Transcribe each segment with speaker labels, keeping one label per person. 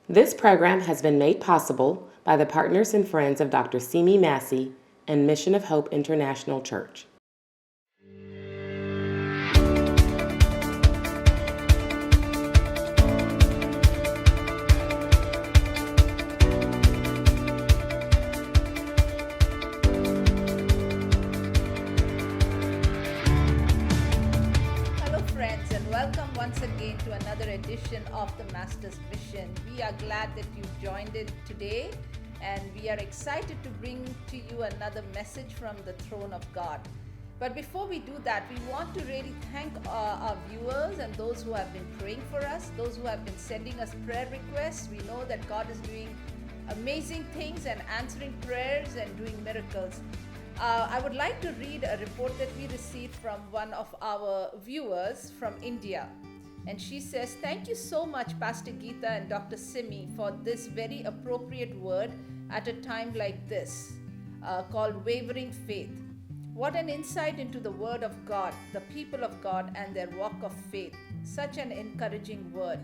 Speaker 1: This program has been made possible by the partners and friends of Dr. Simi Massey and Mission of Hope International Church.
Speaker 2: Hello, friends, and welcome once again to another edition of the Master's Mission. We are glad that you've joined in today, and we are excited to bring to you another message from the throne of God. But before we do that, we want to really thank our viewers and those who have been praying for us, those who have been sending us prayer requests. We know that God is doing amazing things and answering prayers and doing miracles. I would like to read a report that we received from one of our viewers from India. And she says, "Thank you so much, Pastor Geeta and Dr. Simi, for this very appropriate word at a time like this, called wavering faith. What an insight into the word of God, the people of God, and their walk of faith. Such an encouraging word.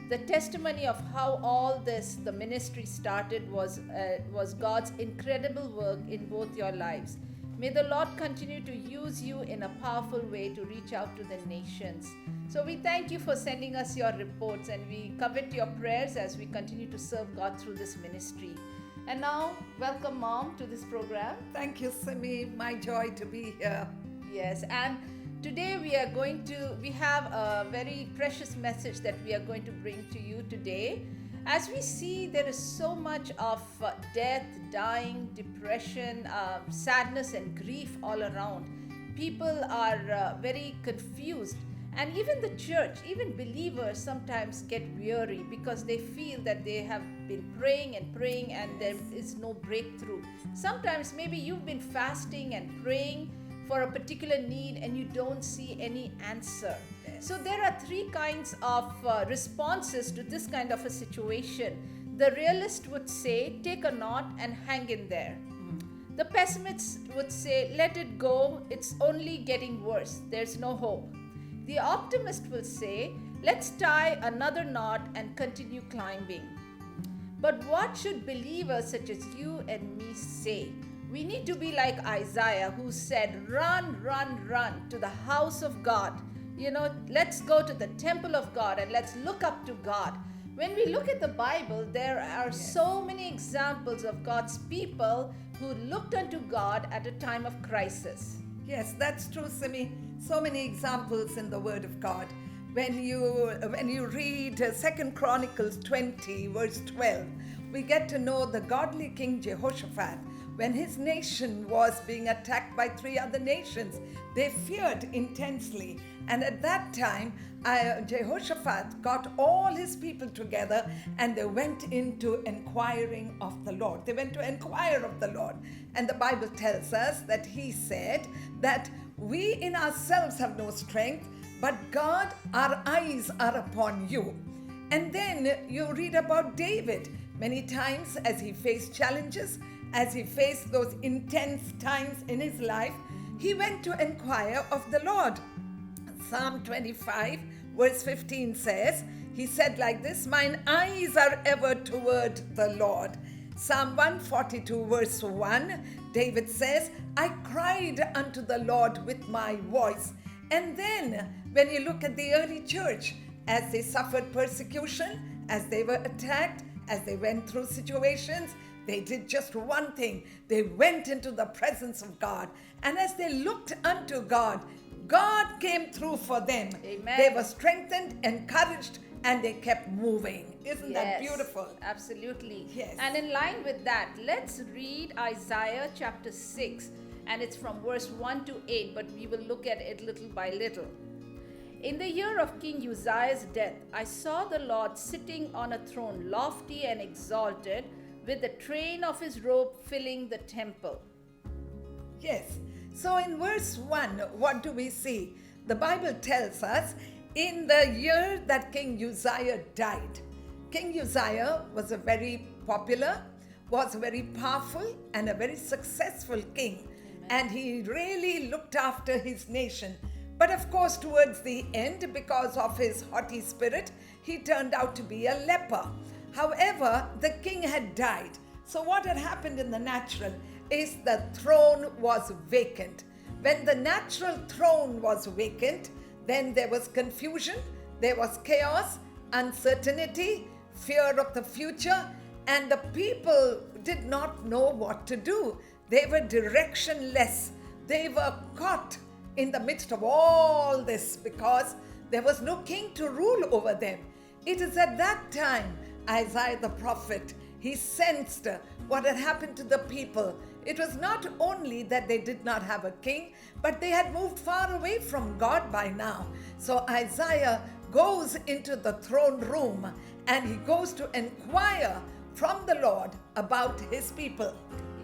Speaker 2: The testimony of how all this, the ministry started, was God's incredible work in both your lives. May the Lord continue to use you in a powerful way to reach out to the nations." So we thank you for sending us your reports, and we covet your prayers as we continue to serve God through this ministry. And now, welcome, Mom, to this program.
Speaker 3: Thank you, Simi. My joy to be here.
Speaker 2: Yes, and today we have a very precious message that we are going to bring to you today. As we see, there is so much of death, dying, depression, sadness and grief all around. People are very confused. And even the church, even believers sometimes get weary because they feel that they have been praying and there is no breakthrough. Sometimes maybe you've been fasting and praying for a particular need and you don't see any answer. So there are three kinds of responses to this kind of a situation. The realist would say, take a knot and hang in there. The pessimist would say, let it go, it's only getting worse, there's no hope. The optimist will say, let's tie another knot and continue climbing. But what should believers such as you and me say? We need to be like Isaiah, who said, run, run, run to the house of God. Let's go to the temple of God and let's look up to God. When we look at the Bible, there are so many examples of God's people who looked unto God at a time of crisis.
Speaker 3: Yes, that's true, Simi. So many examples in the Word of God. When you read 2 Chronicles 20, verse 12, we get to know the godly King Jehoshaphat. When his nation was being attacked by three other nations, they feared intensely. And at that time, Jehoshaphat got all his people together and they went into inquiring of the Lord. They went to inquire of the Lord. And the Bible tells us that he said that we in ourselves have no strength, but God, our eyes are upon you. And then you read about David. Many times as he faced challenges, as he faced those intense times in his life, he went to inquire of the Lord. Psalm 25 verse 15 says, he said like this, mine eyes are ever toward the Lord. Psalm 142 verse 1, David says, I cried unto the Lord with my voice. And then when you look at the early church, as they suffered persecution, as they were attacked, as they went through situations, they did just one thing. They went into the presence of God. And as they looked unto God, God came through for them.
Speaker 2: Amen.
Speaker 3: They were strengthened, encouraged, and they kept moving. Isn't that beautiful?
Speaker 2: Absolutely.
Speaker 3: Yes.
Speaker 2: And in line with that, let's read Isaiah chapter 6. And it's from verse 1 to 8, but we will look at it little by little. In the year of King Uzziah's death, I saw the Lord sitting on a throne, lofty and exalted, with the train of his robe filling the temple.
Speaker 3: Yes. So in verse 1, what do we see? The Bible tells us, in the year that King Uzziah died. King Uzziah was a very popular, was a very powerful, and a very successful king. Amen. And he really looked after his nation. But of course, towards the end, because of his haughty spirit, he turned out to be a leper. However, the king had died. So what had happened in the natural is the throne was vacant. When the natural throne was vacant, then there was confusion, there was chaos, uncertainty, fear of the future, and the people did not know what to do. They were directionless. They were caught in the midst of all this because there was no king to rule over them. It is at that time Isaiah the prophet, he sensed what had happened to the people. It was not only that they did not have a king, but they had moved far away from God by now. So Isaiah goes into the throne room and he goes to inquire from the Lord about his people.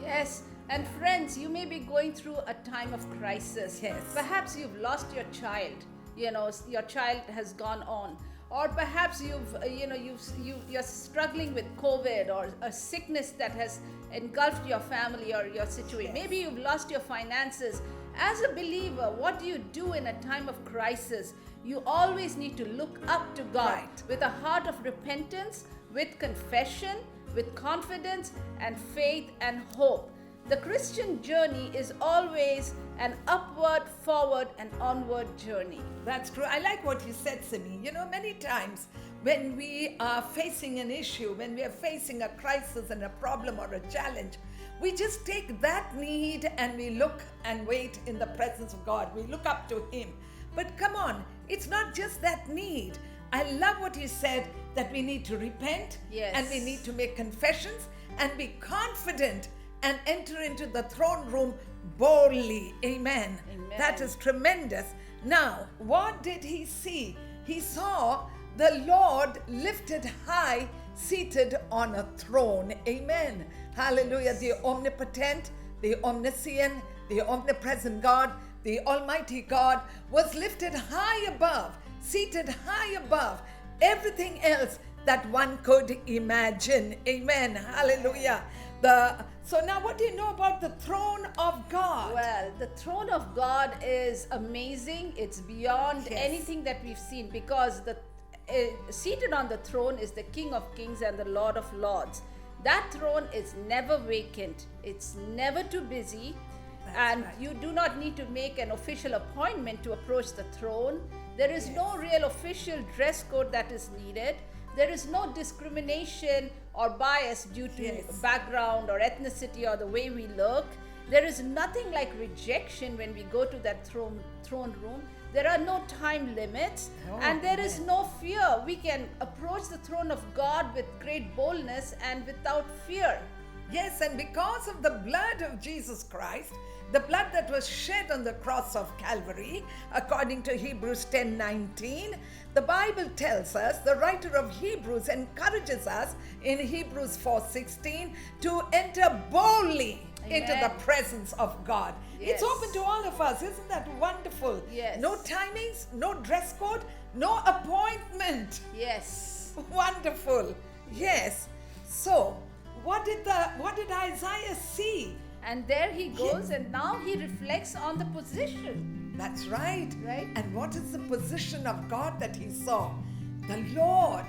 Speaker 2: Yes, and friends, you may be going through a time of crisis.
Speaker 3: Yes.
Speaker 2: Perhaps you've lost your child. Your child has gone on. Or perhaps you're struggling with COVID or a sickness that has engulfed your family or your situation.
Speaker 3: Yes.
Speaker 2: Maybe you've lost your finances. As a believer, what do you do in a time of crisis? You always need to look up to God
Speaker 3: Right.
Speaker 2: with a heart of repentance, with confession, with confidence and faith and hope. The Christian journey is always an upward, forward, and onward journey.
Speaker 3: That's true. I like what you said, Simi. Many times when we are facing an issue, when we are facing a crisis and a problem or a challenge, we just take that need and we look and wait in the presence of God. We look up to Him. But come on, it's not just that need. I love what you said, that we need to repent,
Speaker 2: Yes.
Speaker 3: and we need to make confessions and be confident and enter into the throne room boldly. Amen.
Speaker 2: Amen.
Speaker 3: That is tremendous. Now, what did he see? He saw the Lord lifted high, seated on a throne. Amen. Hallelujah. The omnipotent, the omniscient, the omnipresent God, the Almighty God was lifted high above, seated high above everything else that one could imagine. Amen. Hallelujah. So now what do you know about the throne of God?
Speaker 2: Well, the throne of God is amazing. It's beyond
Speaker 3: Yes.
Speaker 2: anything that we've seen, because seated on the throne is the King of Kings and the Lord of Lords. That throne is never vacant. It's never too busy.
Speaker 3: That's
Speaker 2: And
Speaker 3: right.
Speaker 2: you do not need to make an official appointment to approach the throne. There is no real official dress code that is needed. There is no discrimination or bias due to
Speaker 3: Yes.
Speaker 2: background or ethnicity or the way we look. There is nothing like rejection when we go to that throne room. There are no time limits,
Speaker 3: Oh,
Speaker 2: and there is
Speaker 3: amen.
Speaker 2: no fear. We can approach the throne of God with great boldness and without fear.
Speaker 3: Yes, and because of the blood of Jesus Christ, the blood that was shed on the cross of Calvary, according to Hebrews 10:19, the Bible tells us, the writer of Hebrews encourages us in Hebrews 4:16 to enter boldly into the
Speaker 2: Amen.
Speaker 3: presence of God.
Speaker 2: Yes.
Speaker 3: It's open to all of us. Isn't that wonderful?
Speaker 2: Yes.
Speaker 3: No timings, no dress code, no appointment.
Speaker 2: Yes.
Speaker 3: Wonderful. Yes. So, what did Isaiah see?
Speaker 2: And there he goes, and now he reflects on the position.
Speaker 3: That's right.
Speaker 2: Right.
Speaker 3: And what is the position of God that he saw? The Lord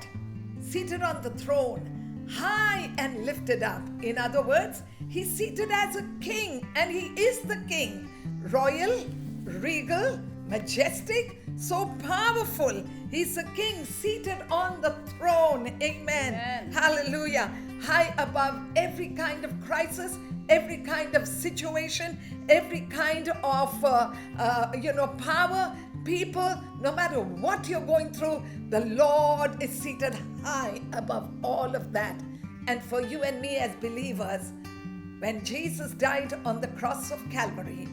Speaker 3: seated on the throne, high and lifted up. In other words, he's seated as a king, and he is the king. Royal, regal, majestic, so powerful. He's a king seated on the throne. Amen.
Speaker 2: Amen.
Speaker 3: Hallelujah. High above every kind of crisis, every kind of situation, every kind of power, people. No matter what you're going through, the Lord is seated high above all of that. And for you and me as believers, when Jesus died on the cross of Calvary,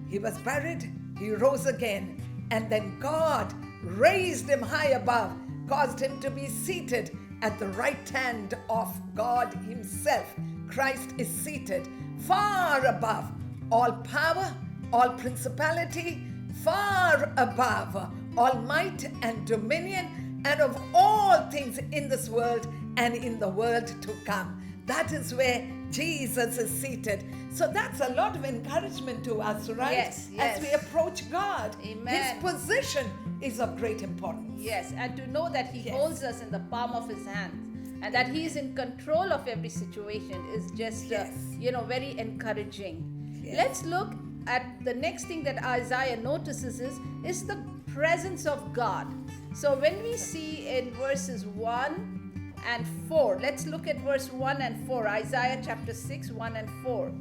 Speaker 3: he was buried, he rose again, and then God raised him high above, caused him to be seated at the right hand of God himself. Christ is seated far above all power, all principality, far above all might and dominion, and of all things in this world and in the world to come. That is where Jesus is seated. So that's a lot of encouragement to us, right?
Speaker 2: Yes, yes.
Speaker 3: As we approach God.
Speaker 2: Amen.
Speaker 3: His position is of great importance.
Speaker 2: Yes, and to know that he
Speaker 3: Yes.
Speaker 2: holds us in the palm of his hand. and that he is in control of every situation is just
Speaker 3: Yes.
Speaker 2: very encouraging.
Speaker 3: Yes.
Speaker 2: Let's look at the next thing that Isaiah notices is the presence of God. So when we see in verses 1 and 4, let's look at verse 1 and 4, Isaiah chapter 6, 1 and 4.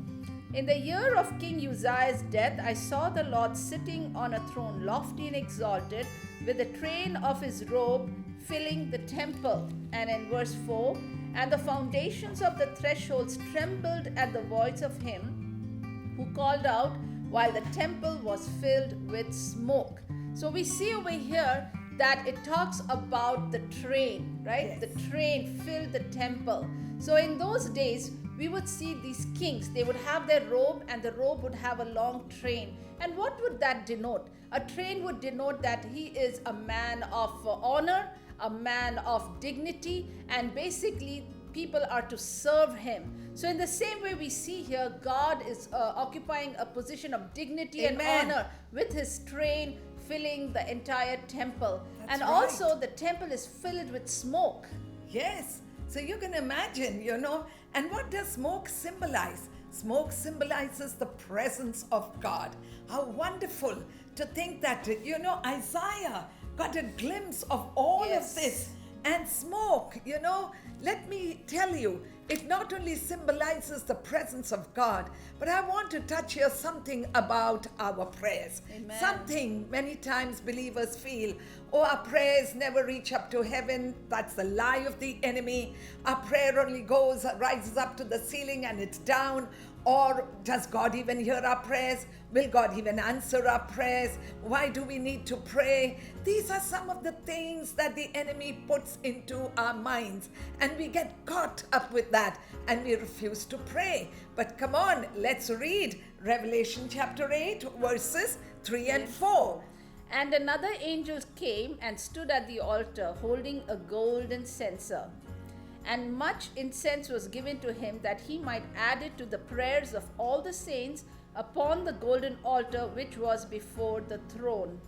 Speaker 2: In the year of King Uzziah's death, I saw the Lord sitting on a throne, lofty and exalted, with the train of his robe filling the temple. And in verse 4, and the foundations of the thresholds trembled at the voice of him who called out while the temple was filled with smoke. So we see over here that it talks about the train, right?
Speaker 3: Yes.
Speaker 2: The train filled the temple. So in those days, we would see these kings. They would have their robe, and the robe would have a long train. And what would that denote? A train would denote that he is a man of honor, a man of dignity, and basically people are to serve him. So in the same way we see here, God is occupying a position of dignity
Speaker 3: Amen.
Speaker 2: and honor with his train filling the entire temple.
Speaker 3: That's
Speaker 2: And
Speaker 3: right.
Speaker 2: also the temple is filled with smoke.
Speaker 3: Yes. So you can imagine, and what does smoke symbolize? Smoke symbolizes the presence of God. How wonderful to think that, Isaiah got a glimpse of all
Speaker 2: Yes.
Speaker 3: of this. And smoke, let me tell you, it not only symbolizes the presence of God, but I want to touch here something about our prayers.
Speaker 2: Amen.
Speaker 3: Something many times believers feel, our prayers never reach up to heaven. That's the lie of the enemy. Our prayer only rises up to the ceiling and it's down. Or does God even hear our prayers? Will God even answer our prayers? Why do we need to pray? These are some of the things that the enemy puts into our minds, and we get caught up with that and we refuse to pray. But come on, let's read Revelation chapter 8, verses 3 and 4.
Speaker 2: And another angel came and stood at the altar, holding a golden censer. And much incense was given to him, that he might add it to the prayers of all the saints upon the golden altar which was before the throne.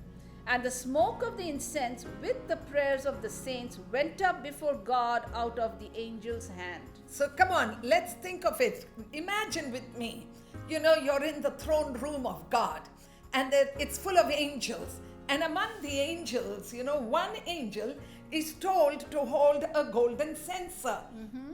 Speaker 2: And the smoke of the incense with the prayers of the saints went up before God out of the angel's hand.
Speaker 3: So come on, let's think of it. Imagine with me, you're in the throne room of God, and it's full of angels. And among the angels, one angel is told to hold a golden censer.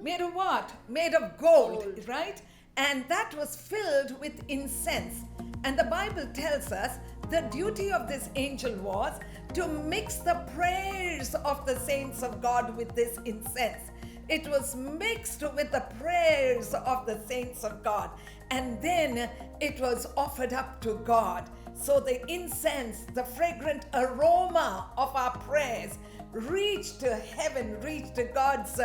Speaker 3: Made of what? Made of gold, right? And that was filled with incense. And the Bible tells us the duty of this angel was to mix the prayers of the saints of God with this incense. It was mixed with the prayers of the saints of God, and then it was offered up to God. So the incense, the fragrant aroma of our prayers, reached to heaven, reached to God's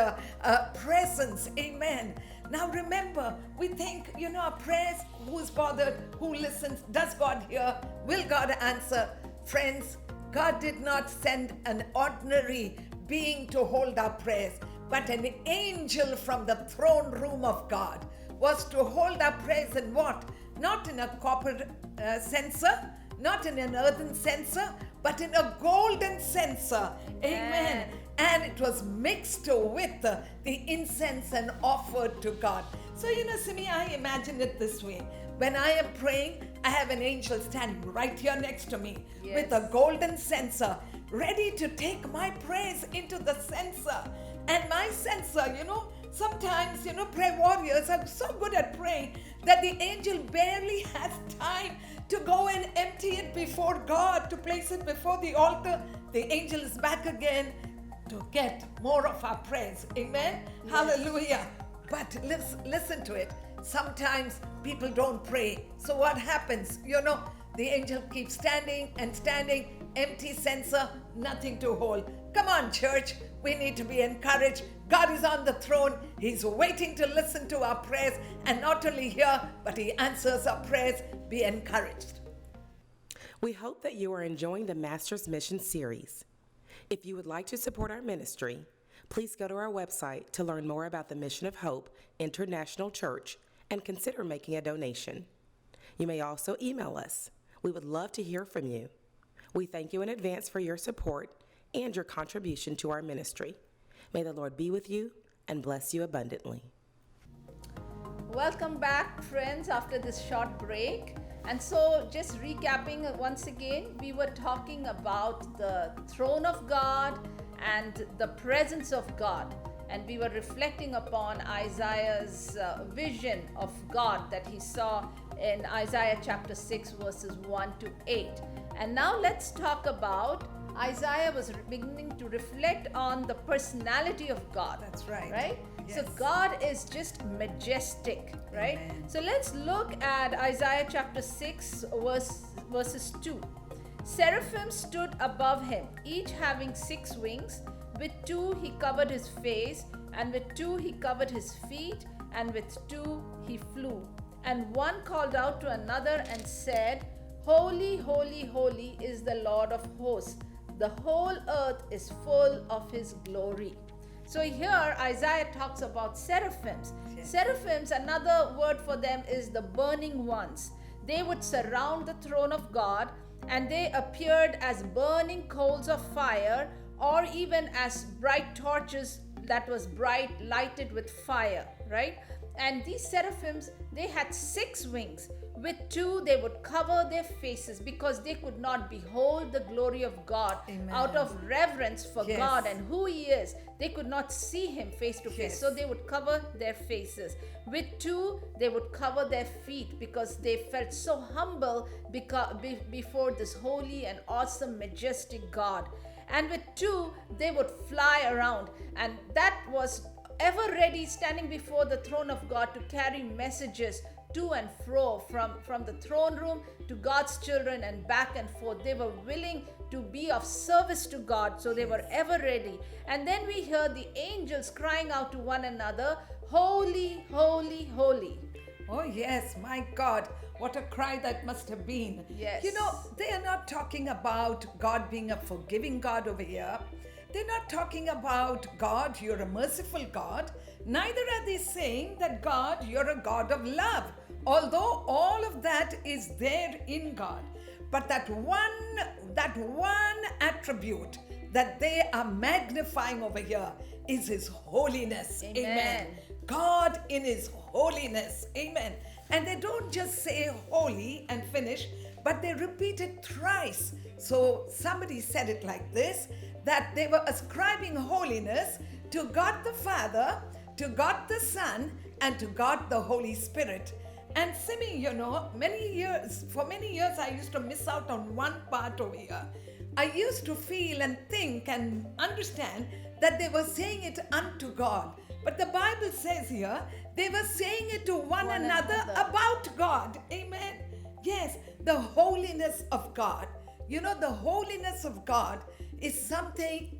Speaker 3: presence. Amen. Now remember, we think, our prayers, who's bothered, who listens, does God hear, will God answer? Friends, God did not send an ordinary being to hold our prayers, but an angel from the throne room of God was to hold our prayers in what? Not in a copper censer, not in an earthen censer, but in a golden censer. Amen. And it was mixed with the incense and offered to God. So, Simi, I imagine it this way. When I am praying, I have an angel standing right here next to me with a golden censer, ready to take my prayers into the censer. And my censer, sometimes, prayer warriors are so good at praying that the angel barely has time to go and empty it before God, to place it before the altar. The angel is back again to get more of our prayers. Amen? Yes. Hallelujah. But listen to it. Sometimes people don't pray. So what happens? The angel keeps standing and standing, empty censer, nothing to hold. Come on, church. We need to be encouraged. God is on the throne. He's waiting to listen to our prayers, and not only hear, but He answers our prayers. Be encouraged.
Speaker 1: We hope that you are enjoying the Master's Mission series. If you would like to support our ministry, please go to our website to learn more about the Mission of Hope International Church and consider making a donation. You may also email us. We would love to hear from you. We thank you in advance for your support and your contribution to our ministry. May the Lord be with you and bless you abundantly.
Speaker 2: Welcome back, friends, after this short break. And so, just recapping once again, we were talking about the throne of God and the presence of God. And we were reflecting upon Isaiah's vision of God that he saw in Isaiah chapter 6, verses 1 to 8. And now let's talk about Isaiah was beginning to reflect on the personality of God.
Speaker 3: That's right.
Speaker 2: Right?
Speaker 3: Yes.
Speaker 2: So God is just majestic, right?
Speaker 3: Amen.
Speaker 2: So let's look at Isaiah chapter 6, verses 2. Seraphim stood above him, each having 6 wings. With 2 he covered his face, and with 2 he covered his feet, and with 2 he flew. And one called out to another and said, Holy, holy, holy is the Lord of hosts. The whole earth is full of his glory. So here Isaiah talks about seraphims.
Speaker 3: Yes.
Speaker 2: Seraphims, another word for them is the burning ones. They would surround the throne of God, and they appeared as burning coals of fire, or even as bright torches that was bright, lighted with fire, right? And these seraphims, they had 6 wings. With 2 they would cover their faces because they could not behold the glory of God.
Speaker 3: Amen.
Speaker 2: Out of reverence for
Speaker 3: Yes.
Speaker 2: God and who he is. They could not see him face to face.
Speaker 3: Yes.
Speaker 2: So they would cover their faces. With 2 they would cover their feet because they felt so humble before this holy and awesome, majestic God. And with 2 they would fly around, and that was ever ready, standing before the throne of God to carry messages to and fro from the throne room to God's children and back and forth. They were willing to be of service to God, so they were ever ready. And then we hear the angels crying out to one another, Holy, holy, holy.
Speaker 3: Oh, yes, my God, what a cry that must have been.
Speaker 2: Yes.
Speaker 3: You know, they are not talking about God being a forgiving God over here. They're not talking about God, you're a merciful God. Neither are they saying that God, you're a God of love. Although all of that is there in God. But that one attribute that they are magnifying over here is his holiness.
Speaker 2: Amen.
Speaker 3: God in his holiness. Amen. And they don't just say holy and finish, but they repeat it thrice. So somebody said it like this, that they were ascribing holiness to God the Father, to God the Son, and to God the Holy Spirit. And Simi, you know, for many years I used to miss out on one part over here. I used to feel and think and understand that they were saying it unto God. But the Bible says here, they were saying it to one another about God. Amen. Yes, the holiness of God. You know, the holiness of God is something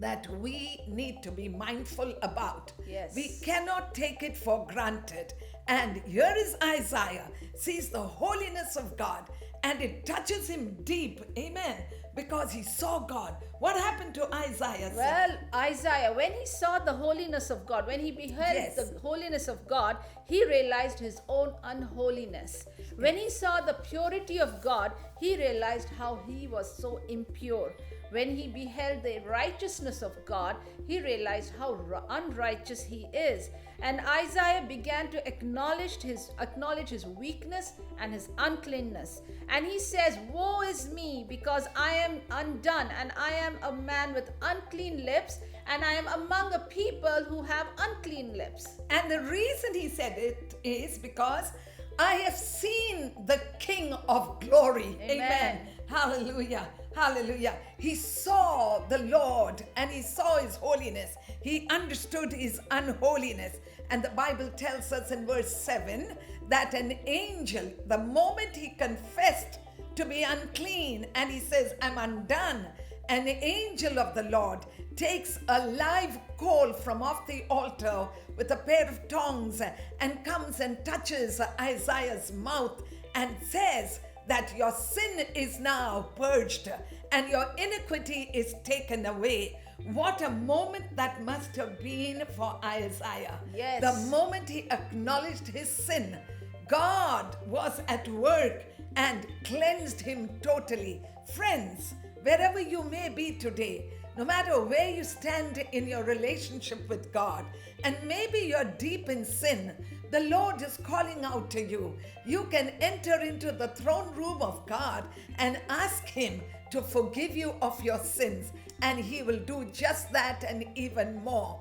Speaker 3: that we need to be mindful about.
Speaker 2: Yes.
Speaker 3: We cannot take it for granted. And here is Isaiah, sees the holiness of God, and it touches him deep. Amen. Because he saw God. What happened to Isaiah?
Speaker 2: Well, Isaiah, when he saw the holiness of God, when he beheld
Speaker 3: Yes.
Speaker 2: the holiness of God, he realized his own unholiness. When he saw the purity of God, he realized how he was so impure. When he beheld the righteousness of God, he realized how unrighteous he is. And Isaiah began to acknowledge his weakness and his uncleanness. And he says, Woe is me, because I am undone, and I am a man with unclean lips, and I am among a people who have unclean lips.
Speaker 3: And the reason he said it is because I have seen the King of glory.
Speaker 2: Amen.
Speaker 3: Hallelujah. Hallelujah. He saw the Lord and he saw his holiness. He understood his unholiness. And the Bible tells us in verse 7 that an angel, the moment he confessed to be unclean and he says, I'm undone, an angel of the Lord takes a live coal from off the altar with a pair of tongs and comes and touches Isaiah's mouth and says that your sin is now purged and your iniquity is taken away. What a moment that must have been for Isaiah.
Speaker 2: Yes.
Speaker 3: The moment he acknowledged his sin, God was at work and cleansed him totally. Friends, wherever you may be today, no matter where you stand in your relationship with God, and maybe you're deep in sin, the Lord is calling out to you. You can enter into the throne room of God and ask Him to forgive you of your sins, and He will do just that and even more.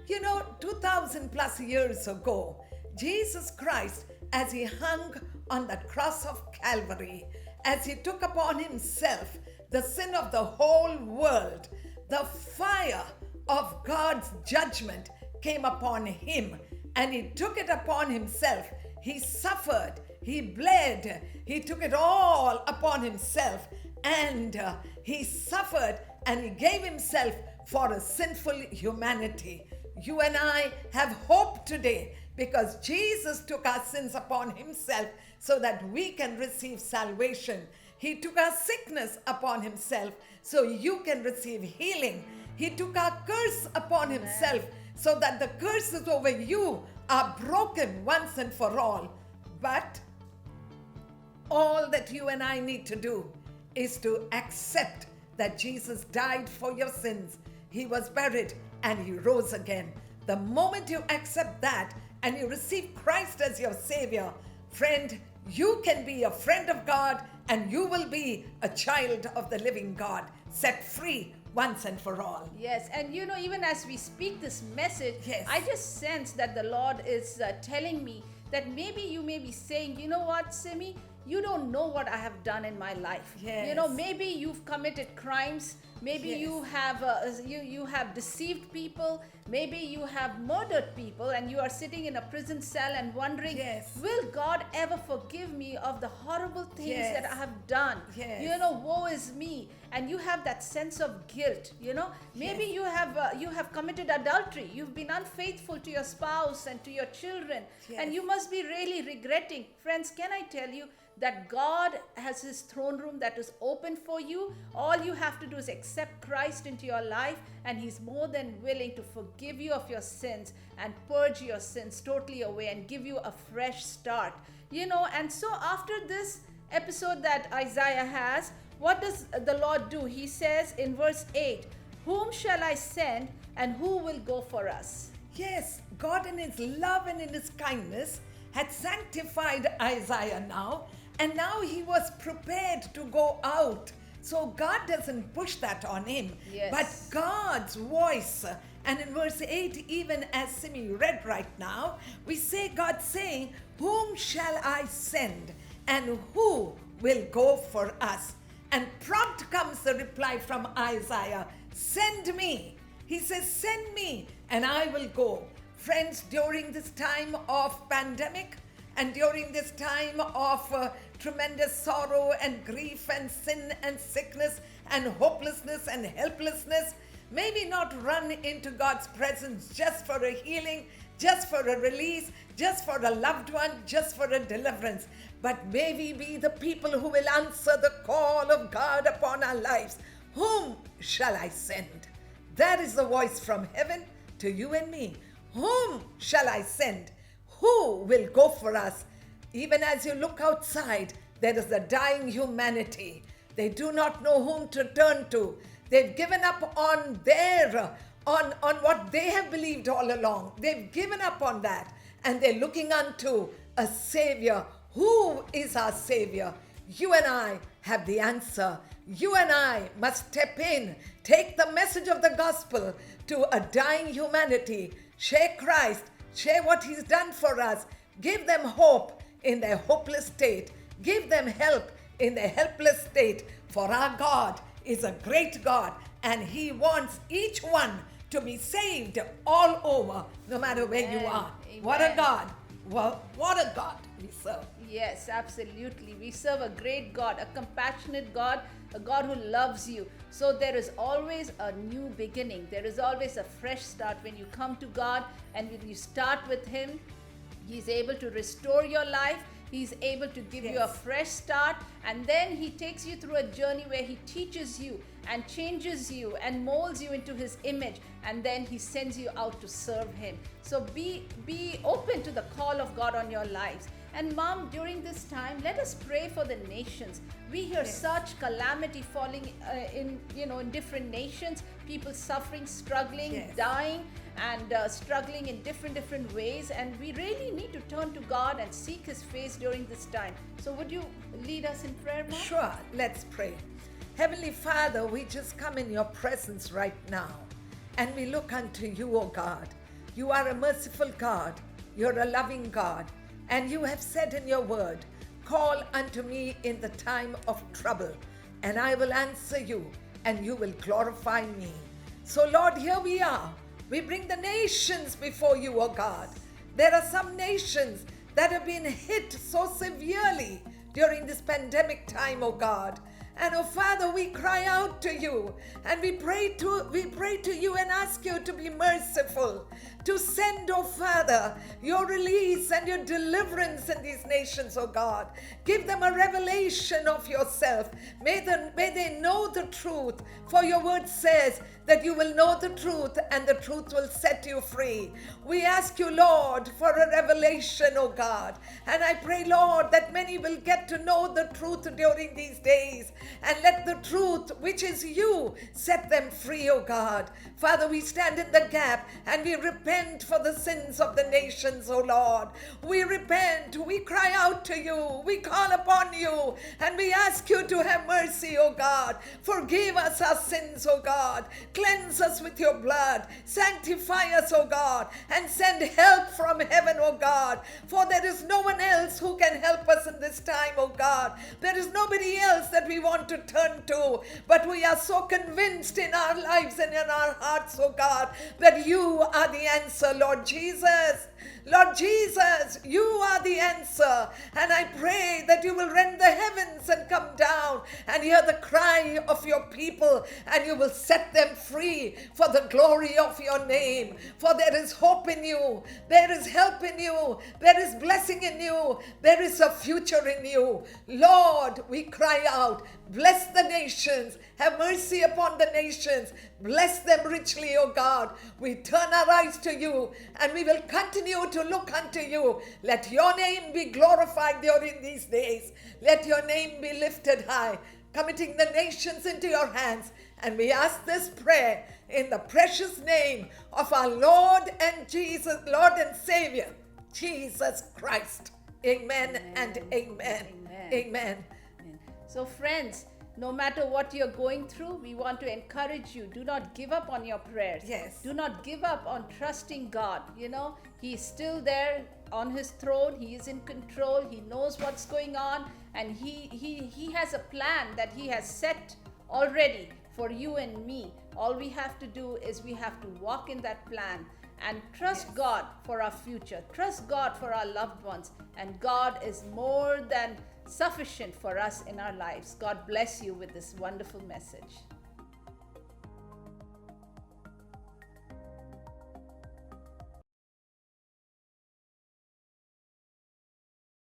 Speaker 3: 2,000 plus years ago, Jesus Christ, as He hung on the cross of Calvary, as He took upon Himself the sin of the whole world, the fire of God's judgment came upon Him, and He took it upon Himself. He suffered, He bled, He took it all upon Himself, and He suffered and He gave Himself for a sinful humanity. You and I have hope today because Jesus took our sins upon Himself so that we can receive salvation. He took our sickness upon Himself so you can receive healing. He took our curse upon Himself so that the curses over you are broken once and for all. But all that you and I need to do is to accept that Jesus died for your sins. He was buried and He rose again. The moment you accept that and you receive Christ as your Savior, friend, you can be a friend of God and you will be a child of the living God, set free once and for all.
Speaker 2: Yes, and even as we speak this message,
Speaker 3: Yes.
Speaker 2: I just sense that the Lord is telling me that maybe you may be saying, you know what, Simi, you don't know what I have done in my life.
Speaker 3: Yes.
Speaker 2: Maybe you've committed crimes. Maybe
Speaker 3: Yes.
Speaker 2: you have deceived people. Maybe you have murdered people, and you are sitting in a prison cell and wondering,
Speaker 3: Yes.
Speaker 2: will God ever forgive me of the horrible things
Speaker 3: Yes.
Speaker 2: that I have done?
Speaker 3: Yes.
Speaker 2: Woe is me. And you have that sense of guilt. Maybe
Speaker 3: Yes.
Speaker 2: you have committed adultery. You've been unfaithful to your spouse and to your children,
Speaker 3: Yes.
Speaker 2: and you must be really regretting. Friends, can I tell you that God has His throne room that is open for you? All you have to do is accept Christ into your life, and He's more than willing to forgive you of your sins and purge your sins totally away and give you a fresh start. And so after this episode that Isaiah has, what does the Lord do? He says in verse 8, "Whom shall I send, and who will go for us?"
Speaker 3: Yes, God in His love and in His kindness had sanctified Isaiah now, and now he was prepared to go out. So God doesn't push that on him,
Speaker 2: Yes.
Speaker 3: but God's voice. And in verse 8, even as Simi read right now, we see God saying, "Whom shall I send, and who will go for us?" And prompt comes the reply from Isaiah, "Send me." He says, "Send me, and I will go." Friends, during this time of pandemic and during this time of tremendous sorrow and grief and sin and sickness and hopelessness and helplessness, maybe not run into God's presence just for a healing, just for a release, just for a loved one, just for a deliverance, but may we be the people who will answer the call of God upon our lives. Whom shall I send? That is the voice from heaven to you and me. Whom shall I send? Who will go for us? Even as you look outside, there is a dying humanity. They do not know whom to turn to. They've given up on on what they have believed all along. They've given up on that, and they're looking unto a Savior. Who is our Savior? You and I have the answer. You and I must step in, take the message of the gospel to a dying humanity, share Christ, share what He's done for us, give them hope in their hopeless state, give them help in their helpless state, for our God is a great God, and He wants each one to be saved all over, no matter where you
Speaker 2: Amen.
Speaker 3: are. What a
Speaker 2: Amen.
Speaker 3: God! Well, what a God we serve.
Speaker 2: Yes, absolutely. We serve a great God, a compassionate God, a God who loves you. So there is always a new beginning. There is always a fresh start when you come to God and when you start with Him. He's able to restore your life. He's able to give you a
Speaker 3: Yes.
Speaker 2: fresh start, and then He takes you through a journey where He teaches you and changes you and molds you into His image, and then He sends you out to serve Him. So be open to the call of God on your lives. And Mom, during this time, let us pray for the nations. We hear
Speaker 3: Yes.
Speaker 2: such calamity falling in different nations, people suffering, struggling,
Speaker 3: Yes.
Speaker 2: dying, and struggling in different ways. And we really need to turn to God and seek His face during this time. So would you lead us in prayer, Mom?
Speaker 3: Sure, let's pray. Heavenly Father, we just come in your presence right now and we look unto you, O God. You are a merciful God, you're a loving God, and you have said in your word, call unto me in the time of trouble, and I will answer you, and you will glorify me. So, Lord, here we are. We bring the nations before you, O God. There are some nations that have been hit so severely during this pandemic time, O God. And oh Father, we cry out to you and we pray to you and ask you to be merciful, to send, oh Father, your release and your deliverance in these nations, oh God. Give them a revelation of yourself. May they know the truth, for your word says that you will know the truth and the truth will set you free. We ask you, Lord, for a revelation, oh God. And I pray, Lord, that many will get to know the truth during these days. And let the truth, which is you, set them free, O God. Father, we stand in the gap and we repent for the sins of the nations, O Lord. We repent, we cry out to you, we call upon you, and we ask you to have mercy, O God. Forgive us our sins, O God. Cleanse us with your blood. Sanctify us, O God, and send help from heaven, O God. For there is no one else who can help us in this time, O God. There is nobody else that we want to turn to, but we are so convinced in our lives and in our hearts, oh God, that you are the answer, Lord Jesus. Lord Jesus, you are the answer, and I pray that you will rend the heavens and come down and hear the cry of your people, and you will set them free for the glory of your name. For there is hope in you, there is help in you, there is blessing in you, there is a future in you. Lord, we cry out, bless the nations, have mercy upon the nations, bless them richly, O God. We turn our eyes to you and we will continue to look unto you. Let your name be glorified during these days. Let your name be lifted high, committing the nations into your hands. And we ask this prayer in the precious name of our Lord and Jesus, Lord and Savior, Jesus Christ. Amen and amen. Amen.
Speaker 2: So friends, no matter what you're going through, we want to encourage you. Do not give up on your prayers.
Speaker 3: Yes.
Speaker 2: Do not give up on trusting God. He's still there on his throne. He is in control. He knows what's going on, and he has a plan that he has set already for you and me. All we have to do is we have to walk in that plan and trust God for our future. Trust God for our loved ones, and God is more than sufficient for us in our lives. God bless you with this wonderful message.